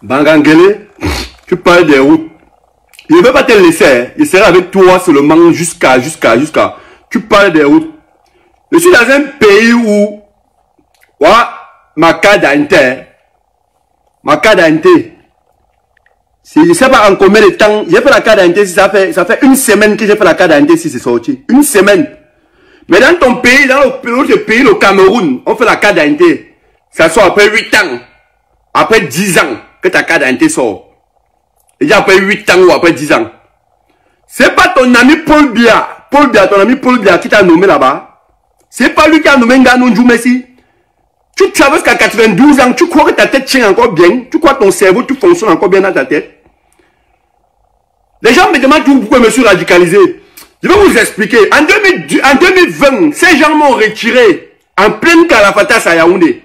Bangangele, tu parles des routes. Je ne vais pas te laisser, hein. Je serai avec toi seulement jusqu'à. Tu parles des routes. Je suis dans un pays où, ma carte d'identité, je ne sais pas en combien de temps, j'ai fait la carte d'identité, ça fait une semaine que j'ai fait la carte d'identité si c'est sorti. Une semaine. Mais dans ton pays, dans l'autre pays, le Cameroun, on fait la carte d'identité. Ça sort après 8 ans. Après 10 ans que ta carte d'identité sort. Et déjà après 8 ans ou après 10 ans. C'est pas ton ami Paul Biya, ton ami Paul Biya qui t'a nommé là-bas. C'est pas lui qui a nommé Nganou Messi. Tu traverses qu'à 92 ans, tu crois que ta tête tient encore bien. Tu crois que ton cerveau, tu fonctionnes encore bien dans ta tête. Les gens me demandent pourquoi je me suis radicalisé. Je vais vous expliquer. En 2020, ces gens m'ont retiré en pleine Kalafatas à Yaoundé.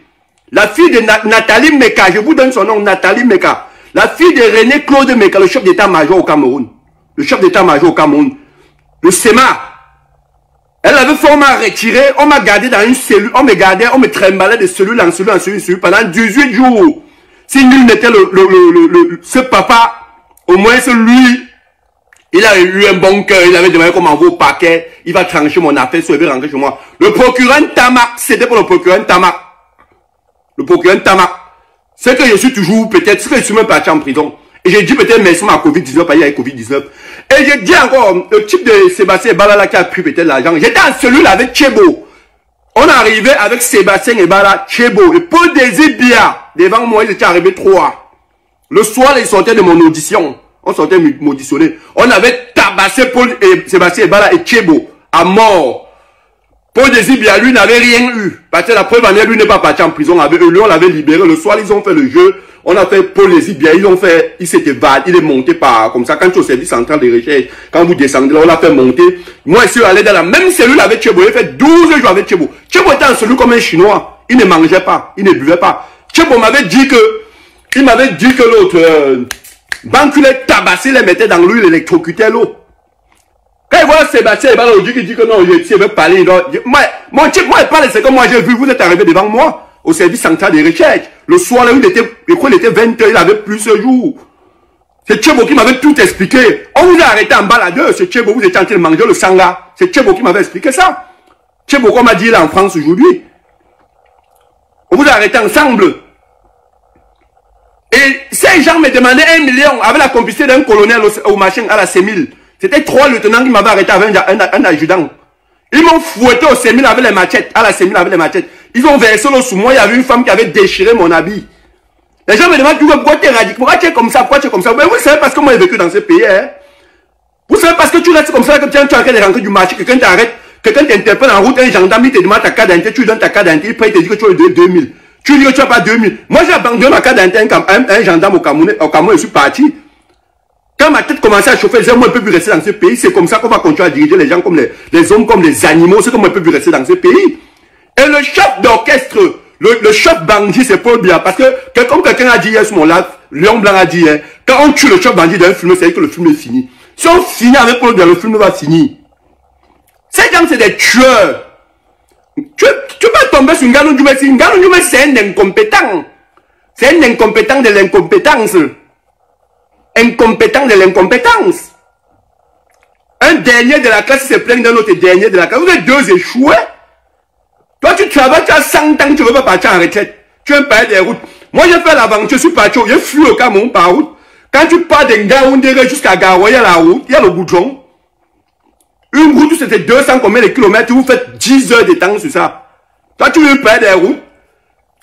La fille de Nathalie Meka, je vous donne son nom, Nathalie Meka. La fille de René Claude Meka, le chef d'état-major au Cameroun. Le chef d'état-major au Cameroun. Le SEMA. Elle avait fait, on m'a retiré, on m'a gardé dans une cellule, on me gardait, on me trimballait de cellule en cellule pendant 18 jours. Si nul n'était ce papa, au moins c'est lui, il a eu un bon cœur, il avait demandé qu'on m'envoie au paquet, il va trancher mon affaire, il va rentrer chez moi. Le procureur Tamak, c'était pour le procureur Tamak. Le procureur Tamak. C'est que je suis toujours, peut-être, c'est que je suis même parti en prison. Et j'ai dit peut-être merci à Covid-19, il y a Covid-19. Et j'ai dit encore, le type de Sébastien Ebala qui a pris peut-être l'argent. J'étais en cellule avec Tchebo. On est arrivé avec Sébastien Ebala, Tchebo. Et Paul Désir Biya, devant moi, ils étaient arrivés 3. Le soir, ils sortaient de mon audition. On sortait m'auditionner. On avait tabassé Paul et Sébastien Ebala et Tchebo à mort. Paul Désir Biya, lui, n'avait rien eu. Parce que la preuve en est, lui n'est pas parti en prison avec eux. Lui, on l'avait libéré. Le soir, ils ont fait le jeu. On a fait Paul Désir Biya, il s'était validé, il est monté par, comme ça, quand tu es au service central de recherche, quand vous descendez là, on l'a fait monter. Moi, je suis allé dans la même cellule avec Tchebo, il a fait 12 jours avec Tchebo. Tchebo était en cellule comme un Chinois. Il ne mangeait pas, il ne buvait pas. Tchebo m'avait dit que l'autre, Banculé tabassé, les mettait dans l'eau, il électrocutait l'eau. Quand il voit Sébastien, il dit que non, il veut parler. Moi, il parle, c'est comme moi, j'ai vu, vous êtes arrivé devant moi, au service central de recherche. Le soir, là, il était 20 h, il avait plusieurs jours. C'est Tchebo qui m'avait tout expliqué. On vous a arrêté en baladeur, c'est Tchebo, vous étiez en train de manger le sanga. C'est Tchebo qui m'avait expliqué ça. Tchebo, comme a dit, il est en France aujourd'hui. On vous a arrêté ensemble. Et ces gens me demandaient 1 million avec la complicité d'un colonel au machin à la C1000. C'était 3 lieutenants qui m'avaient arrêté avec un adjudant. Ils m'ont fouetté au C1000 avec les machettes, à la C1000 avec les machettes. Ils ont versé l'eau sous moi, il y avait une femme qui avait déchiré mon habit. Les gens me demandent pourquoi tu es radical, pourquoi tu es comme ça, pourquoi tu es comme ça. Mais vous savez parce que moi j'ai vécu dans ce pays. Hein? Vous savez parce que tu restes comme ça, que tu es en train de rentrer du marché, quelqu'un t'arrête, quelqu'un t'interpelle en route, un gendarme, il te demande ta carte d'identité, tu lui donnes ta carte d'identité, il te dit que tu as 2000. Tu dis que tu n'as pas 2000. Moi j'ai abandonné ma carte d'identité un gendarme au Cameroun, je suis parti. Quand ma tête commençait à chauffer, je disais, moi, je ne peux plus rester dans ce pays. C'est comme ça qu'on va continuer à diriger les gens comme les hommes, comme les animaux. C'est comme moi, je ne peux plus rester dans ce pays. Et le chef d'orchestre, le chef bandit, c'est Paul Biya. Parce que, comme quelqu'un a dit hier sur mon live, Léon Blanc a dit, hein, quand on tue le chef bandit d'un film, c'est-à-dire que le film est fini. Si on finit avec Paul Biya, le film va finir. Ces gens, c'est des tueurs. Tu vas tomber sur Nganou Messi. Nganou Messi, c'est un incompétent. C'est un incompétent de l'incompétence. Incompétent de l'incompétence. Un dernier de la classe se plaint d'un autre dernier de la classe. Vous êtes deux échoués. Toi, tu travailles, tu as 100 ans, tu ne veux pas partir en retraite. Tu veux parler des routes. Moi, j'ai fait l'aventure, je suis parti, j'ai fui au Cameroun par route. Quand tu pars de Ngaoundéré jusqu'à Garoua, il y a la route, il y a le goudron. Une route, c'était 200 combien de kilomètres, vous faites 10 heures de temps sur ça. Toi, tu veux parler des routes.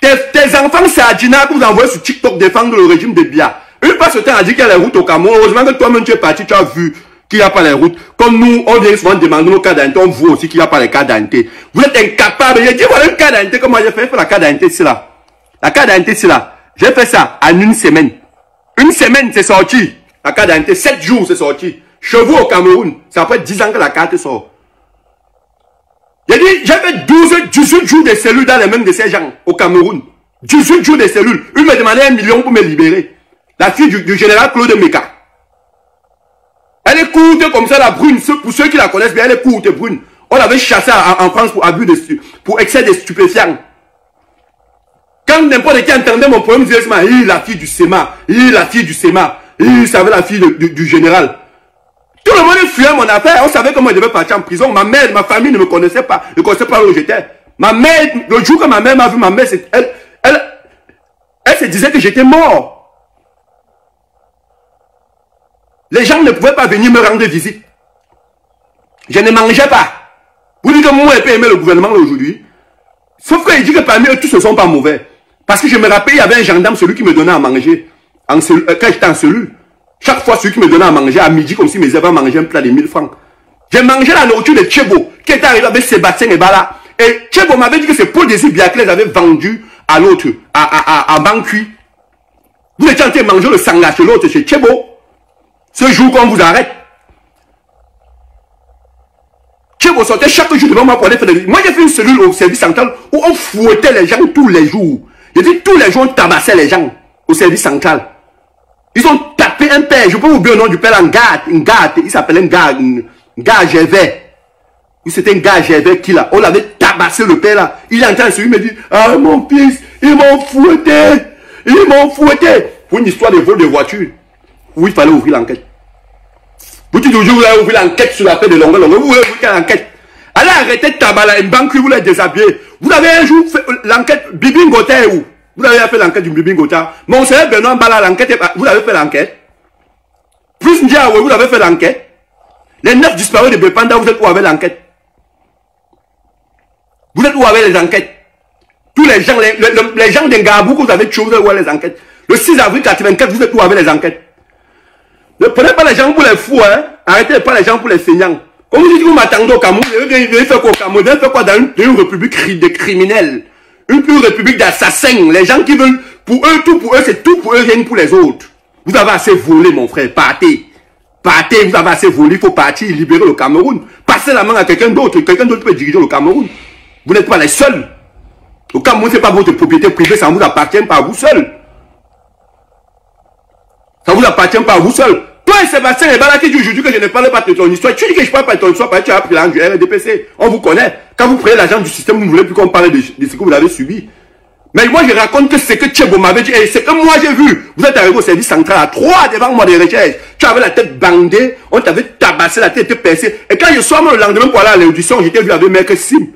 Tes enfants, c'est Adjina que vous envoyez sur TikTok défendre le régime de Biya. Une fois ce temps a dit qu'il y a les routes au Cameroun. Heureusement que toi-même tu es parti, tu as vu qu'il n'y a pas les routes. Comme nous, on vient souvent demander nos cartes d'identité, on voit aussi qu'il n'y a pas les cartes d'identité. Vous êtes incapable. J'ai dit voilà une carte d'identité, comme moi j'ai fait la carte d'identité, c'est là. La carte d'identité, c'est là. J'ai fait ça en une semaine. Une semaine, c'est sorti. La carte d'identité, 7 jours, c'est sorti. Chevaux au Cameroun. C'est après 10 ans que la carte sort. J'ai dit, j'ai fait 18 jours de cellules dans les mains de ces gens au Cameroun. 18 jours de cellules. Ils me demandaient 1 million pour me libérer. La fille du général Claude Meka. Elle est courte comme ça, la brune. Pour ceux qui la connaissent bien, elle est courte, brune. On l'avait chassée en France pour abus pour excès de stupéfiants. Quand n'importe qui entendait mon problème, il disait, la fille du SEMA, la fille du SEMA, il savait la fille du général. Tout le monde fuyait mon affaire, on savait comment je devais partir en prison. Ma mère, ma famille ne me connaissait pas, ne connaissait pas où j'étais. Ma mère, le jour que ma mère m'a vu, ma mère, elle se disait que j'étais mort. Les gens ne pouvaient pas venir me rendre visite. Je ne mangeais pas. Vous dites que moi, je peux aimer le gouvernement aujourd'hui. Sauf qu'il dit que parmi eux, tous ne sont pas mauvais. Parce que je me rappelle, il y avait un gendarme, celui qui me donnait à manger. Quand j'étais en cellule. Chaque fois, celui qui me donnait à manger, à midi, comme si me disait, va manger un plat de 1000 francs. J'ai mangé la nourriture de Tchebo, qui était arrivé avec Sébastien et Bala. Et Tchebo m'avait dit que c'est Paul Désir Biaklé les avait vendu à l'autre, à Bankui. Vous étiez en train de manger le sangha chez l'autre, chez Tchebo. Ce jour qu'on vous arrête. Tchebo sortait chaque jour devant moi pour aller faire des... Moi, j'ai fait une cellule au service central où on fouettait les gens tous les jours. J'ai dit, tous les jours, on tabassait les gens au service central. Ils ont tapé un père, je peux vous oublier le nom du père, un gars, il s'appelait un gars Gervais. C'était un gars Gervais qui là, on l'avait tabassé le père là. Il est en train de se lui me dit, ah mon fils, ils m'ont fouetté. Pour une histoire de vol de voiture, où il fallait ouvrir l'enquête. Vous dites toujours, vous allez ouvrir l'enquête sur la paix de Longueur, vous voulez ouvrir l'enquête. Allez arrêter de tabaler, une banque, vous l'avez déshabillé. Vous avez un jour fait l'enquête, Bibi Ngota est où? Vous avez fait l'enquête du Bibi Ngota. Mon frère Benoît Mbala, l'enquête, vous avez fait l'enquête. Plus Ndiawe, vous avez fait l'enquête. Les 9 disparus de Bepanda, vous êtes où avec l'enquête? Vous êtes où avec les enquêtes? Tous les gens, les gens d'Engabou que vous avez tués, vous êtes où avec les enquêtes? Le 6 avril 84, vous êtes où avec les enquêtes? Ne prenez pas les gens pour les fous, hein? Arrêtez pas les gens pour les feignants. Comme vous dites que vous m'attendez au Cameroun, vous allez faire quoi au Cameroun? Vous allez faire quoi dans une république de criminels? Une pure république d'assassins. Les gens qui veulent, pour eux, tout pour eux, c'est tout pour eux, rien pour les autres. Vous avez assez volé, mon frère. Partez. Partez, vous avez assez volé. Il faut partir, libérer le Cameroun. Passez la main à quelqu'un d'autre. Quelqu'un d'autre peut diriger le Cameroun. Vous n'êtes pas les seuls. Le Cameroun, ce n'est pas votre propriété privée. Ça ne vous appartient pas à vous seuls. Ça ne vous appartient pas à vous seuls. Toi et Sébastien Ebala qui dit aujourd'hui que je ne parle pas de ton histoire. Tu dis que je ne parle pas de ton histoire parce que tu as pris l'argent du RDPC. On vous connaît. Quand vous prenez l'argent du système, vous ne voulez plus qu'on parle de ce que vous avez subi. Mais moi, je raconte que c'est que Tchebo m'avait dit, et c'est que moi j'ai vu. Vous êtes arrivé au service central à 3 devant moi des recherches. Tu avais la tête bandée, on t'avait tabassé, la tête était percée. Et quand je sors le lendemain pour aller à l'audition, j'étais vu avec Maître Sim.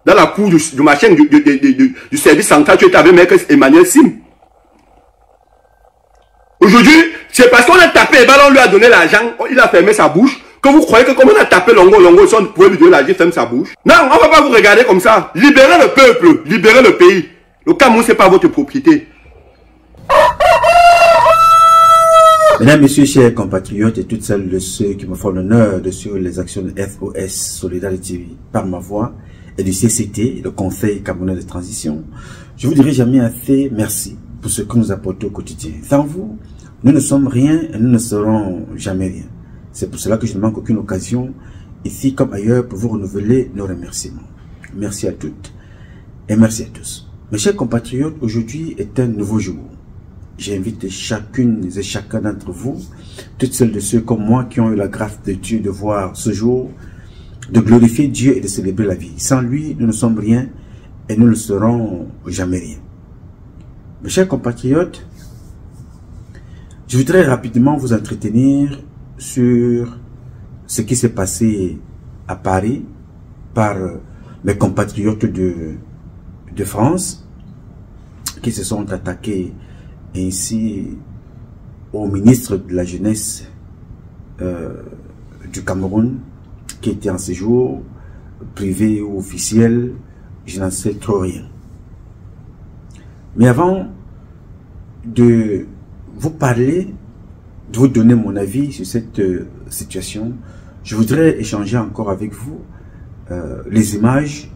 Dans la cour du machin du service central, tu étais avec Maître Emmanuel Sim. Aujourd'hui, c'est parce qu'on a tapé, et ben on lui a donné l'argent, il a fermé sa bouche, que vous croyez que comme on a tapé Longo, si on pouvait lui donner l'argent, il ferme sa bouche. Non, on ne va pas vous regarder comme ça. Libérez le peuple, libérez le pays. Le Cameroun, ce n'est pas votre propriété. Mesdames, Messieurs, chers compatriotes et toutes celles de ceux qui me font l'honneur de suivre les actions de FOS Solidarité par ma voix et du CCT, le Conseil Camerounais de Transition, je vous dirai jamais assez merci pour ce que nous apportez au quotidien. Sans vous, nous ne sommes rien et nous ne serons jamais rien. C'est pour cela que je ne manque aucune occasion, ici comme ailleurs, pour vous renouveler nos remerciements. Merci à toutes et merci à tous. Mes chers compatriotes, aujourd'hui est un nouveau jour. J'invite chacune et chacun d'entre vous, toutes celles de ceux comme moi qui ont eu la grâce de Dieu de voir ce jour, de glorifier Dieu et de célébrer la vie. Sans lui, nous ne sommes rien et nous ne serons jamais rien. Mes chers compatriotes, je voudrais rapidement vous entretenir sur ce qui s'est passé à Paris par mes compatriotes de France qui se sont attaqués ainsi au ministre de la Jeunesse du Cameroun qui était en séjour privé ou officiel, je n'en sais trop rien. Mais avant de vous parler, de vous donner mon avis sur cette situation, je voudrais échanger encore avec vous les images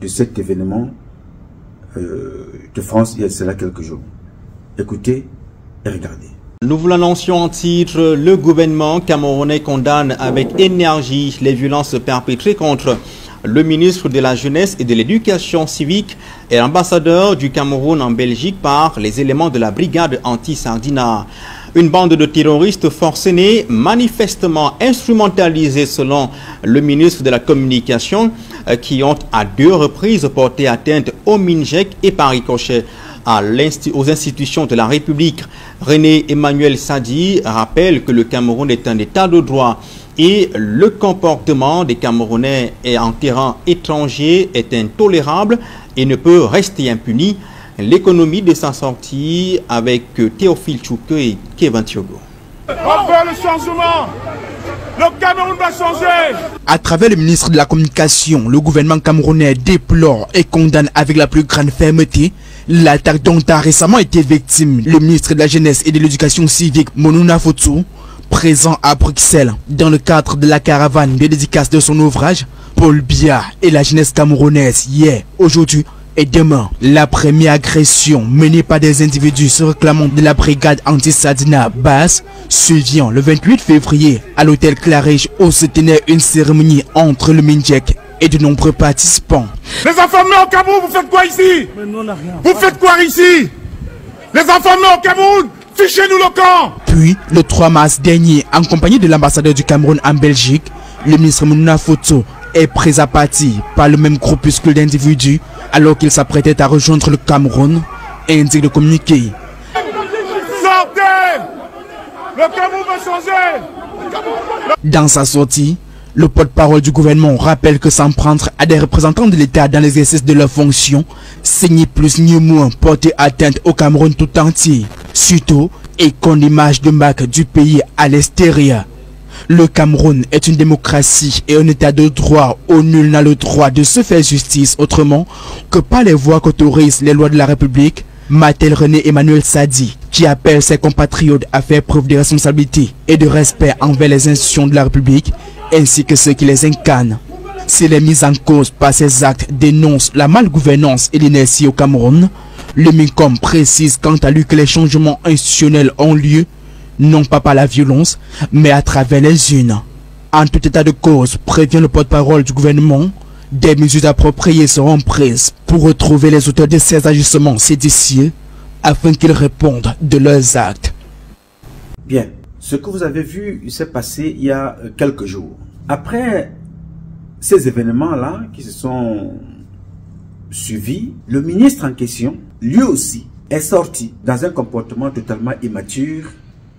de cet événement de France il y a cela quelques jours. Écoutez et regardez. Nous vous l'annoncions en titre, le gouvernement camerounais condamne avec énergie les violences perpétrées contre le ministre de la Jeunesse et de l'Éducation civique et l'ambassadeur du Cameroun en Belgique par les éléments de la brigade anti-Sardina. Une bande de terroristes forcenés, manifestement instrumentalisés selon le ministre de la Communication, qui ont à 2 reprises porté atteinte au MINJEC et par ricochet aux institutions de la République. René Emmanuel Sadi rappelle que le Cameroun est un état de droit et le comportement des Camerounais en terrain étranger est intolérable et ne peut rester impuni. L'économie de sa sortie avec Théophile Tchouke et Kevin Thiogo. On veut le changement. Le Cameroun va changer. À travers le ministre de la Communication, le gouvernement camerounais déplore et condamne avec la plus grande fermeté l'attaque dont a récemment été victime le ministre de la Jeunesse et de l'Éducation civique, Monuna Fotsou, présent à Bruxelles dans le cadre de la caravane de dédicace de son ouvrage Paul Biya et la jeunesse camerounaise hier, aujourd'hui et demain. La première agression menée par des individus se réclamant de la brigade anti-Sadina Basse survient le 28 février à l'hôtel Claridge où se tenait une cérémonie entre le Mindjek et de nombreux participants. Les enfants nés au Cameroun, vous faites quoi ici? Vous faites quoi ici? Les enfants nés au Cameroun, fichez-nous le camp. Puis, le 3 mars dernier, en compagnie de l'ambassadeur du Cameroun en Belgique, le ministre Monuna Fotsou est pris à partie par le même groupuscule d'individus alors qu'il s'apprêtait à rejoindre le Cameroun, indique le communiqué. Sortez! Le Cameroun va changer! Dans sa sortie, le porte-parole du gouvernement rappelle que s'en prendre à des représentants de l'État dans l'exercice de leurs fonctions, c'est ni plus ni moins porter atteinte au Cameroun tout entier, surtout et qu'on l'image de marque du pays à l'extérieur. Le Cameroun est une démocratie et un état de droit où nul n'a le droit de se faire justice autrement que par les voies qu'autorisent les lois de la République, m'a-t-elle René Emmanuel Sadi, qui appelle ses compatriotes à faire preuve de responsabilité et de respect envers les institutions de la République ainsi que ceux qui les incarnent. Si les mises en cause par ces actes dénoncent la malgouvernance et l'inertie au Cameroun, le MINCOM précise quant à lui que les changements institutionnels ont lieu non pas par la violence, mais à travers les urnes. En tout état de cause, prévient le porte-parole du gouvernement, des mesures appropriées seront prises pour retrouver les auteurs de ces agissements séditieux afin qu'ils répondent de leurs actes. Bien, ce que vous avez vu s'est passé il y a quelques jours. Après ces événements-là qui se sont suivis, le ministre en question, lui aussi, est sorti dans un comportement totalement immature.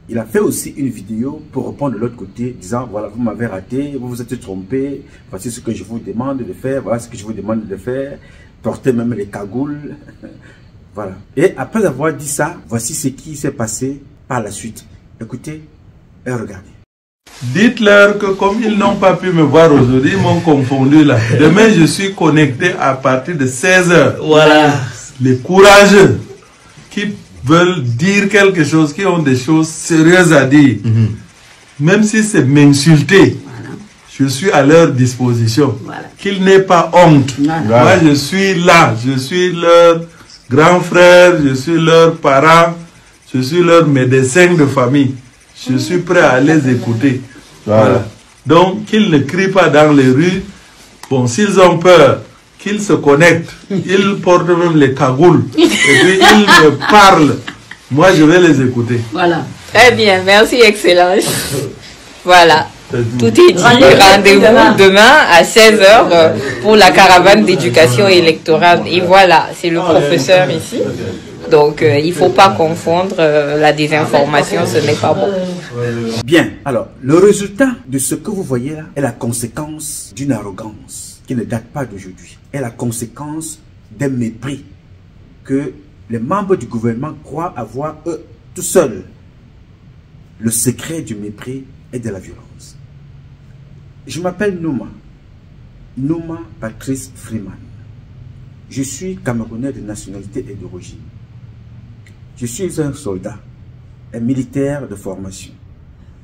Il a fait aussi une vidéo pour répondre de l'autre côté, disant voilà, vous m'avez raté, vous vous êtes trompé, voici ce que je vous demande de faire, voilà ce que je vous demande de faire, portez même les cagoules. Voilà. Et après avoir dit ça, voici ce qui s'est passé par la suite. Écoutez et regardez. Dites-leur que comme ils n'ont pas pu me voir aujourd'hui, ils m'ont confondu là. Demain, je suis connecté à partir de 16h. Voilà. Les courageux qui veulent dire quelque chose, qui ont des choses sérieuses à dire, même si c'est m'insulter, je suis à leur disposition. Qu'ils n'aient pas honte. Moi, je suis là, je suis leur grand frère, je suis leur parent, je suis leur médecin de famille. Je suis prêt à les écouter. Voilà. Donc, qu'ils ne crient pas dans les rues. Bon, s'ils ont peur, qu'ils se connectent. Ils portent même les cagoules. Et puis, ils me parlent. Moi, je vais les écouter. Voilà. Très bien. Merci, Excellence. Voilà. Tout est dit. Rendez-vous demain à 16h pour la caravane d'éducation électorale. Et voilà, c'est le professeur ici. Donc, il ne faut pas confondre la désinformation, ce n'est pas bon. Bien, alors, le résultat de ce que vous voyez là est la conséquence d'une arrogance qui ne date pas d'aujourd'hui. Est la conséquence d'un mépris que les membres du gouvernement croient avoir eux tout seuls. Le secret du mépris et de la violence. Je m'appelle Nouma Patrice Freeman. Je suis Camerounais de nationalité et d'origine. Je suis un soldat, un militaire de formation.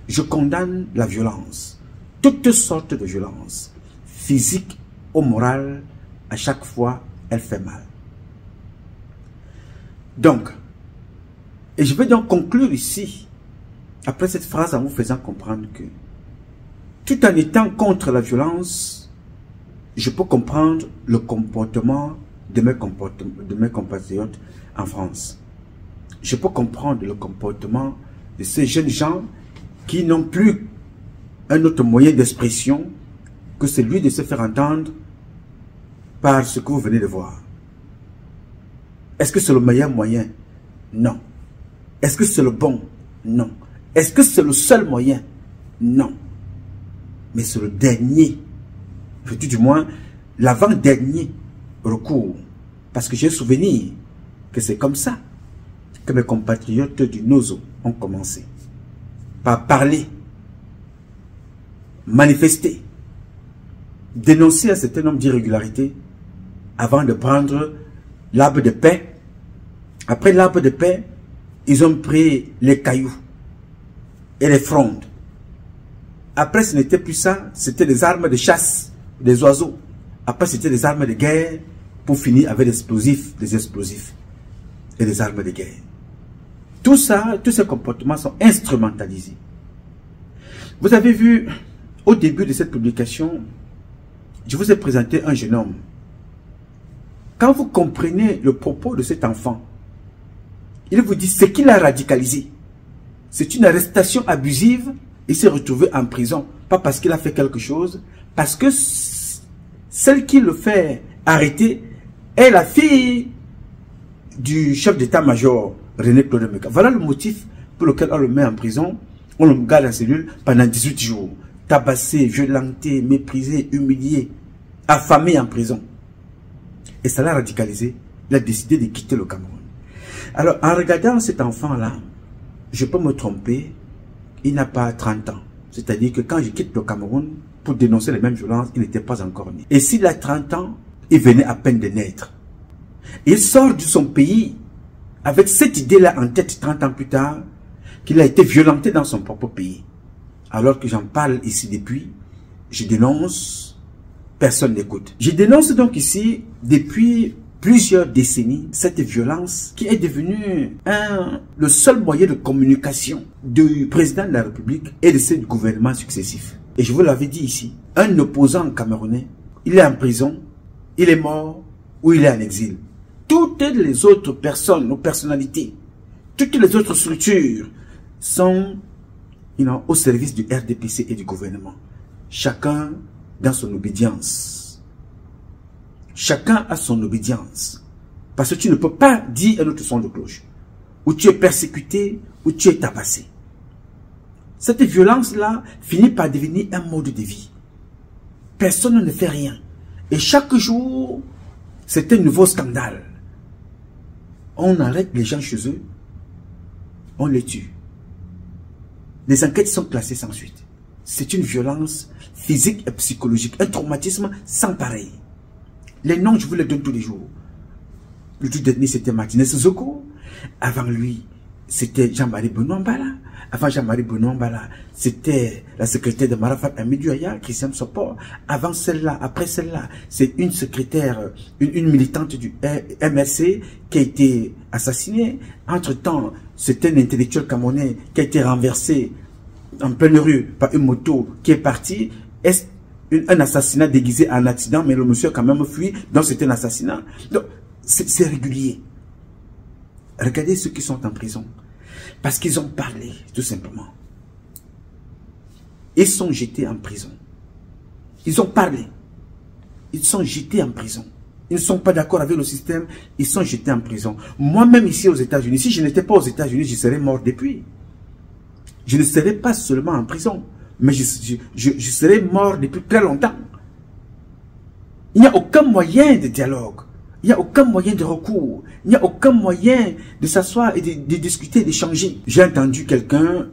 Je condamne la violence, toutes sortes de violences, physique ou morale, à chaque fois elle fait mal. Donc, et je vais donc conclure ici, après cette phrase en vous faisant comprendre que, tout en étant contre la violence, je peux comprendre le comportement de mes compatriotes en France. Je peux comprendre le comportement de ces jeunes gens qui n'ont plus un autre moyen d'expression que celui de se faire entendre par ce que vous venez de voir. Est-ce que c'est le meilleur moyen? Non. Est-ce que c'est le bon? Non. Est-ce que c'est le seul moyen? Non. Mais c'est le dernier, tout du moins l'avant-dernier recours. Parce que j'ai souvenir que c'est comme ça que mes compatriotes du Nozo ont commencé. Par parler, manifester, dénoncer un certain nombre d'irrégularités avant de prendre l'arbre de paix. Après l'arbre de paix, ils ont pris les cailloux et les frondes. Après, ce n'était plus ça, c'était des armes de chasse, des oiseaux. Après, c'était des armes de guerre pour finir avec des explosifs et des armes de guerre. Tout ça, tous ces comportements sont instrumentalisés. Vous avez vu, au début de cette publication, je vous ai présenté un jeune homme. Quand vous comprenez le propos de cet enfant, il vous dit ce qu'il a radicalisé. C'est une arrestation abusive. Il s'est retrouvé en prison. Pas parce qu'il a fait quelque chose, parce que celle qui le fait arrêter est la fille du chef d'état-major, René Claude Meka. Voilà le motif pour lequel on le met en prison. On le garde en cellule pendant 18 jours. Tabassé, violenté, méprisé, humilié, affamé en prison. Et ça l'a radicalisé. Il a décidé de quitter le Cameroun. Alors, en regardant cet enfant-là, je peux me tromper, il n'a pas 30 ans. C'est-à-dire que quand je quitte le Cameroun pour dénoncer les mêmes violences, il n'était pas encore né. Et s'il a 30 ans, il venait à peine de naître. Il sort de son pays avec cette idée-là en tête 30 ans plus tard, qu'il a été violenté dans son propre pays. Alors que j'en parle ici depuis, je dénonce, personne n'écoute. Je dénonce donc ici, depuis plusieurs décennies, cette violence qui est devenue le seul moyen de communication du président de la République et de ses gouvernements successifs. Et je vous l'avais dit ici, un opposant camerounais, il est en prison, il est mort ou il est en exil. Toutes les autres personnes, nos personnalités, toutes les autres structures sont au service du RDPC et du gouvernement. Chacun dans son obédience. Chacun a son obédience. Parce que tu ne peux pas dire un autre son de cloche. Ou tu es persécuté, ou tu es tabassé. Cette violence-là finit par devenir un mode de vie. Personne ne fait rien. Et chaque jour, c'est un nouveau scandale. On arrête les gens chez eux, on les tue. Les enquêtes sont classées sans suite. C'est une violence physique et psychologique, un traumatisme sans pareil. Les noms, je vous les donne tous les jours. Le tout dernier, c'était Martinez Zoko. Avant lui, c'était Jean-Marie Benoît Mbala. Avant Jean-Marie Benoît Mbala, c'était la secrétaire de Marafat Amidou Aya, Christiane Sopor. Avant celle-là, après celle-là, c'est une secrétaire, une militante du MRC qui a été assassinée. Entre-temps, c'était un intellectuel camerounais qui a été renversé en pleine rue par une moto qui est partie. Est un assassinat déguisé en accident, mais le monsieur a quand même fui, donc c'était un assassinat. Donc, c'est régulier. Regardez ceux qui sont en prison. Parce qu'ils ont parlé, tout simplement. Ils sont jetés en prison. Ils ont parlé. Ils sont jetés en prison. Ils ne sont pas d'accord avec le système. Ils sont jetés en prison. Moi-même ici aux États-Unis, si je n'étais pas aux États-Unis, je serais mort depuis. Je ne serais pas seulement en prison, mais je serais mort depuis très longtemps. Il n'y a aucun moyen de dialogue. Il n'y a aucun moyen de recours. Il n'y a aucun moyen de s'asseoir et de discuter, d'échanger. J'ai entendu quelqu'un,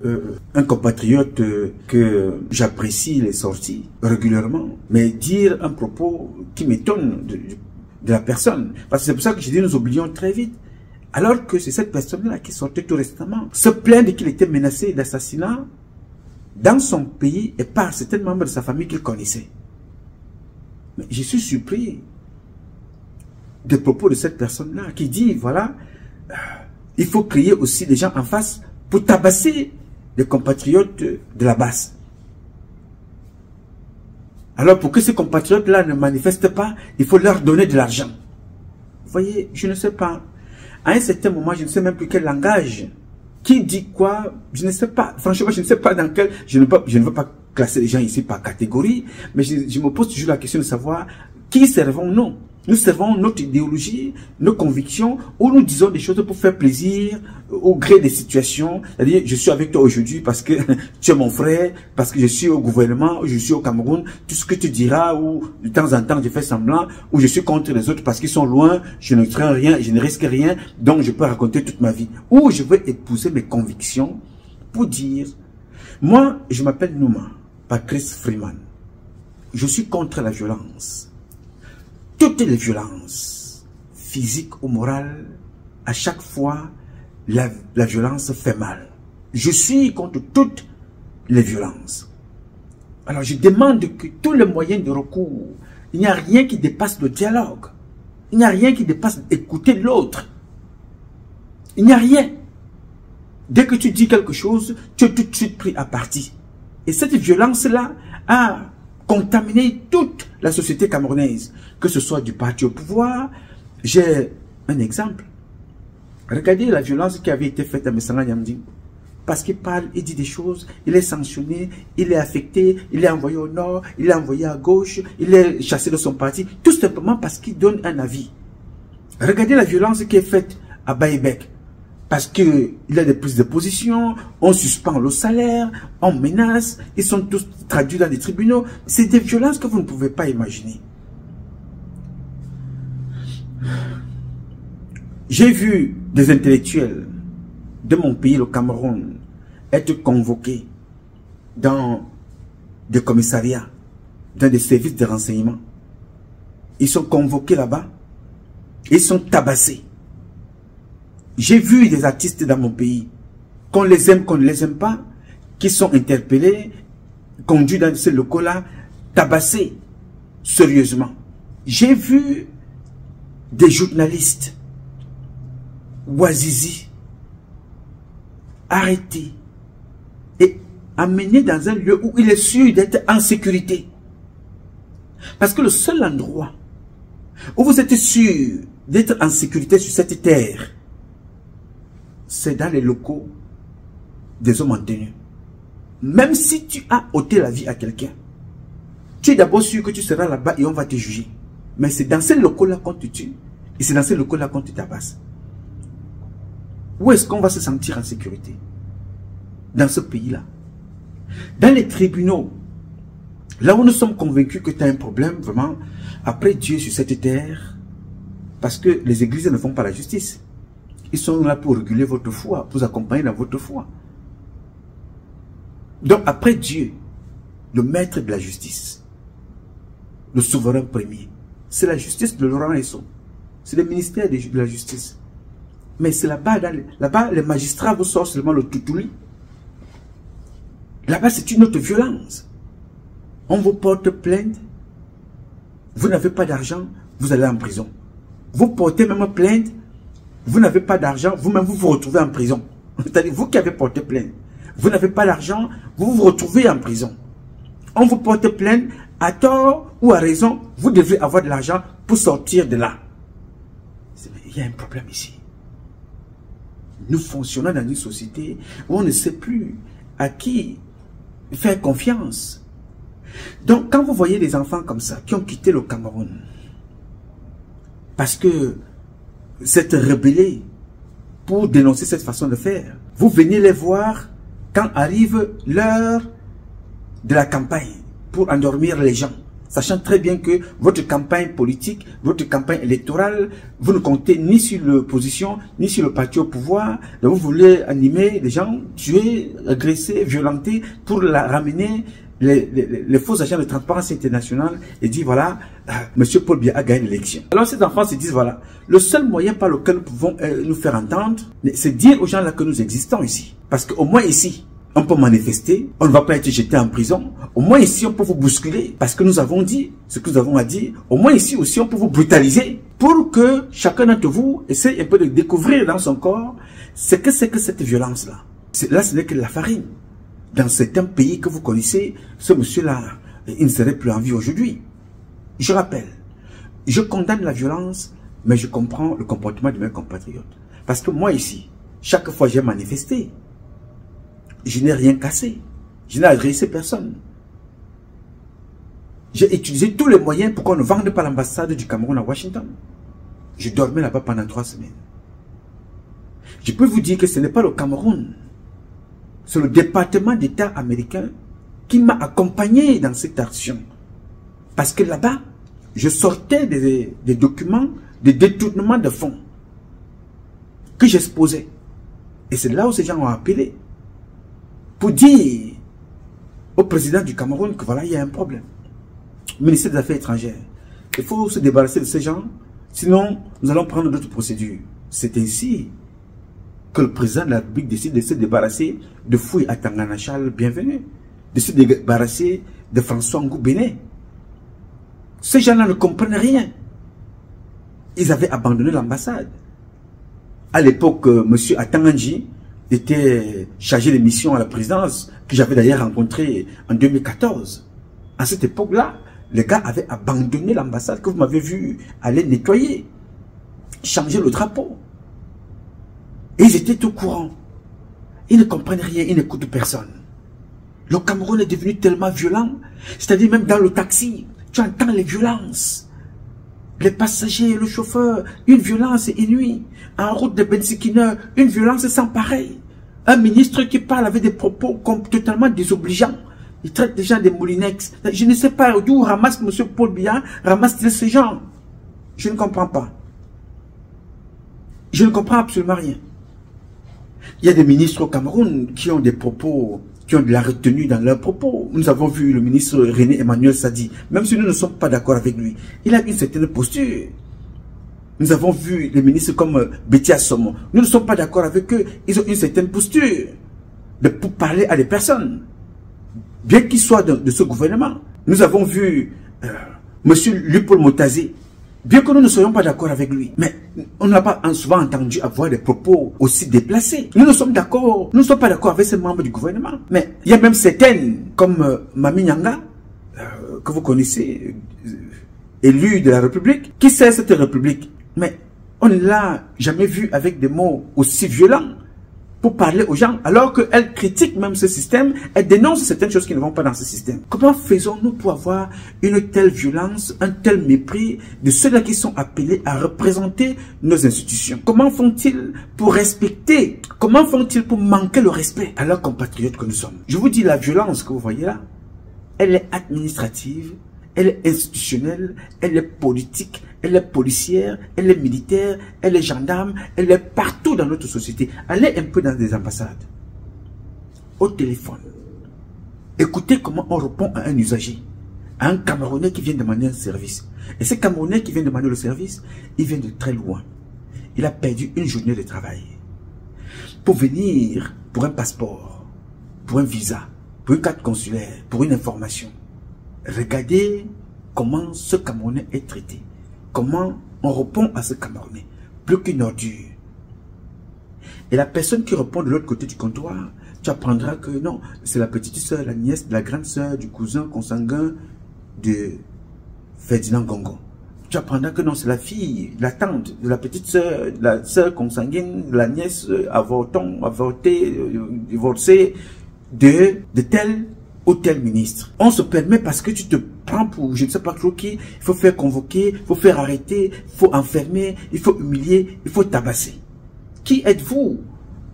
un compatriote que j'apprécie les sorties régulièrement, mais dire un propos qui m'étonne de la personne. Parce que c'est pour ça que je dis nous oublions très vite. Alors que c'est cette personne-là qui sortait tout récemment, se plaindre qu'il était menacé d'assassinat dans son pays et par certains membres de sa famille qu'il connaissait. Mais je suis surpris des propos de cette personne-là qui dit, voilà, il faut créer aussi des gens en face pour tabasser les compatriotes de la base. Alors pour que ces compatriotes-là ne manifestent pas, il faut leur donner de l'argent. Vous voyez, je ne sais pas. À un certain moment, je ne sais même plus quel langage. Qui dit quoi? Je ne sais pas. Franchement, je ne sais pas dans quel... Je ne veux pas classer les gens ici par catégorie, mais je me pose toujours la question de savoir qui servons-nous? Nous servons notre idéologie, nos convictions, ou nous disons des choses pour faire plaisir au gré des situations. C'est-à-dire, je suis avec toi aujourd'hui parce que tu es mon frère, parce que je suis au gouvernement, ou je suis au Cameroun. Tout ce que tu diras, ou de temps en temps je fais semblant, ou je suis contre les autres parce qu'ils sont loin, je ne crains rien, je ne risque rien, donc je peux raconter toute ma vie. Ou je veux épouser mes convictions pour dire, moi, je m'appelle Nouma, Patrice Freeman. Je suis contre la violence. Toutes les violences, physiques ou morales, à chaque fois, la violence fait mal. Je suis contre toutes les violences. Alors je demande que tous les moyens de recours, il n'y a rien qui dépasse le dialogue. Il n'y a rien qui dépasse écouter l'autre. Il n'y a rien. Dès que tu dis quelque chose, tu es tout de suite pris à partie. Et cette violence-là a contaminé toute la société camerounaise, que ce soit du parti au pouvoir. J'ai un exemple. Regardez la violence qui avait été faite à Messana Yamdi. Parce qu'il parle, il dit des choses, il est sanctionné, il est affecté, il est envoyé au nord, il est envoyé à gauche, il est chassé de son parti, tout simplement parce qu'il donne un avis. Regardez la violence qui est faite à Baïbek. Parce qu'il a des prises de position, on suspend le salaire, on menace, ils sont tous traduits dans des tribunaux. C'est des violences que vous ne pouvez pas imaginer. J'ai vu des intellectuels de mon pays, le Cameroun, être convoqués dans des commissariats, dans des services de renseignement. Ils sont convoqués là-bas, ils sont tabassés. J'ai vu des artistes dans mon pays, qu'on les aime, qu'on ne les aime pas, qui sont interpellés, conduits dans ces locaux-là, tabassés, sérieusement. J'ai vu des journalistes, Ouazizi, arrêtés et amenés dans un lieu où il est sûr d'être en sécurité. Parce que le seul endroit où vous êtes sûr d'être en sécurité sur cette terre, c'est dans les locaux des hommes en tenue. Même si tu as ôté la vie à quelqu'un, tu es d'abord sûr que tu seras là-bas et on va te juger. Mais c'est dans ces locaux-là qu'on te tue. Et c'est dans ces locaux-là qu'on te tabasse. Où est-ce qu'on va se sentir en sécurité? Dans ce pays-là. Dans les tribunaux, là où nous sommes convaincus que tu as un problème, vraiment, après Dieu sur cette terre, parce que les églises ne font pas la justice. Ils sont là pour réguler votre foi, pour vous accompagner dans votre foi. Donc après Dieu, le maître de la justice, le souverain premier, c'est la justice de Laurent Esso. C'est le ministère de la justice. Mais c'est là-bas, les magistrats vous sortent seulement le toutouli. Là-bas, c'est une autre violence. On vous porte plainte, vous n'avez pas d'argent, vous allez en prison. Vous portez même plainte, vous n'avez pas d'argent, vous-même vous vous retrouvez en prison. C'est-à-dire, vous qui avez porté plainte, vous n'avez pas d'argent, vous vous retrouvez en prison. On vous porte plainte, à tort ou à raison, vous devez avoir de l'argent pour sortir de là. Il y a un problème ici. Nous fonctionnons dans une société où on ne sait plus à qui faire confiance. Donc, quand vous voyez des enfants comme ça, qui ont quitté le Cameroun, parce que s'être rebellés pour dénoncer cette façon de faire, vous venez les voir quand arrive l'heure de la campagne pour endormir les gens, sachant très bien que votre campagne politique, votre campagne électorale, vous ne comptez ni sur l'opposition, ni sur le parti au pouvoir. Donc vous voulez animer les gens, tuer, agresser, violenter, pour la ramener les faux agents de Transparence Internationale et dire voilà, M. Paul Biya a gagné l'élection. Alors ces enfants se disent voilà, le seul moyen par lequel nous pouvons nous faire entendre, c'est dire aux gens là que nous existons ici. Parce qu'au moins ici, on peut manifester, on ne va pas être jeté en prison. Au moins ici, on peut vous bousculer parce que nous avons dit ce que nous avons à dire. Au moins ici aussi, on peut vous brutaliser pour que chacun d'entre vous essaie un peu de découvrir dans son corps ce que c'est que cette violence-là. Là, ce n'est que la farine. Dans certains pays que vous connaissez, ce monsieur-là, il ne serait plus en vie aujourd'hui. Je rappelle, je condamne la violence, mais je comprends le comportement de mes compatriotes. Parce que moi ici, chaque fois j'ai manifesté, je n'ai rien cassé. Je n'ai agressé personne. J'ai utilisé tous les moyens pour qu'on ne vende pas l'ambassade du Cameroun à Washington. Je dormais là-bas pendant 3 semaines. Je peux vous dire que ce n'est pas le Cameroun. C'est le département d'État américain qui m'a accompagné dans cette action. Parce que là-bas, je sortais des documents de détournement de fonds que j'exposais. Et c'est là où ces gens ont appelé pour dire au président du Cameroun que voilà, il y a un problème. Ministère des Affaires étrangères, il faut se débarrasser de ces gens, sinon nous allons prendre d'autres procédures. C'est ainsi que le président de la République décide de se débarrasser de Fouy Atangana Charles Bienvenu, de se débarrasser de François Ngou Béné. Ces gens-là ne comprennent rien. Ils avaient abandonné l'ambassade. À l'époque, M. Atanganji était chargé de mission à la présidence, que j'avais d'ailleurs rencontré en 2014. À cette époque-là, les gars avaient abandonné l'ambassade que vous m'avez vu aller nettoyer, changer le drapeau. Et ils étaient au courant. Ils ne comprennent rien, ils n'écoutent personne. Le Cameroun est devenu tellement violent, c'est-à-dire même dans le taxi, tu entends les violences. Les passagers, le chauffeur, une violence inouïe. En route de Bensikiner, une violence sans pareil. Un ministre qui parle avec des propos totalement désobligeants. Il traite des gens de moulinex. Je ne sais pas d'où ramasse M. Paul Biya, ramasse-t-il ces gens. Je ne comprends pas. Je ne comprends absolument rien. Il y a des ministres au Cameroun qui ont des propos, qui ont de la retenue dans leurs propos. Nous avons vu le ministre René Emmanuel Sadi, même si nous ne sommes pas d'accord avec lui, il a une certaine posture. Nous avons vu les ministres comme Betty Assomo, nous ne sommes pas d'accord avec eux, ils ont une certaine posture pour parler à des personnes, bien qu'ils soient de ce gouvernement. Nous avons vu M. Lupol Motazé, bien que nous ne soyons pas d'accord avec lui, mais on n'a pas souvent entendu avoir des propos aussi déplacés. Nous ne sommes d'accord, nous ne sommes pas d'accord avec ces membres du gouvernement. Mais il y a même certaines, comme Mami Nyanga, que vous connaissez, élue de la République, qui sert cette République. Mais on ne l'a jamais vue avec des mots aussi violents pour parler aux gens, alors qu'elle critique même ce système, elle dénonce certaines choses qui ne vont pas dans ce système. Comment faisons-nous pour avoir une telle violence, un tel mépris de ceux-là qui sont appelés à représenter nos institutions? Comment font-ils pour respecter, comment font-ils pour manquer le respect à leurs compatriotes que nous sommes? Je vous dis, la violence que vous voyez là, elle est administrative, elle est institutionnelle, elle est politique, elle est policière, elle est militaire, elle est gendarme, elle est partout dans notre société. Allez un peu dans des ambassades, au téléphone. Écoutez comment on répond à un usager, à un Camerounais qui vient demander un service. Et ce Camerounais qui vient demander le service, il vient de très loin. Il a perdu une journée de travail pour venir pour un passeport, pour un visa, pour une carte consulaire, pour une information. Regardez comment ce Camerounais est traité. Comment on répond à ce Camerounais. Plus qu'une ordure. Et la personne qui répond de l'autre côté du comptoir, tu apprendras que non, c'est la petite soeur, la nièce, la grande soeur, du cousin consanguin de Ferdinand Gongo. Tu apprendras que non, c'est la fille, la tante de la petite soeur, la soeur consanguine, la nièce avortée, divorcée de tel ou tel ministre. On se permet parce que tu te prends pour je ne sais pas trop qui, il faut faire convoquer, il faut faire arrêter, il faut enfermer, il faut humilier, il faut tabasser. Qui êtes-vous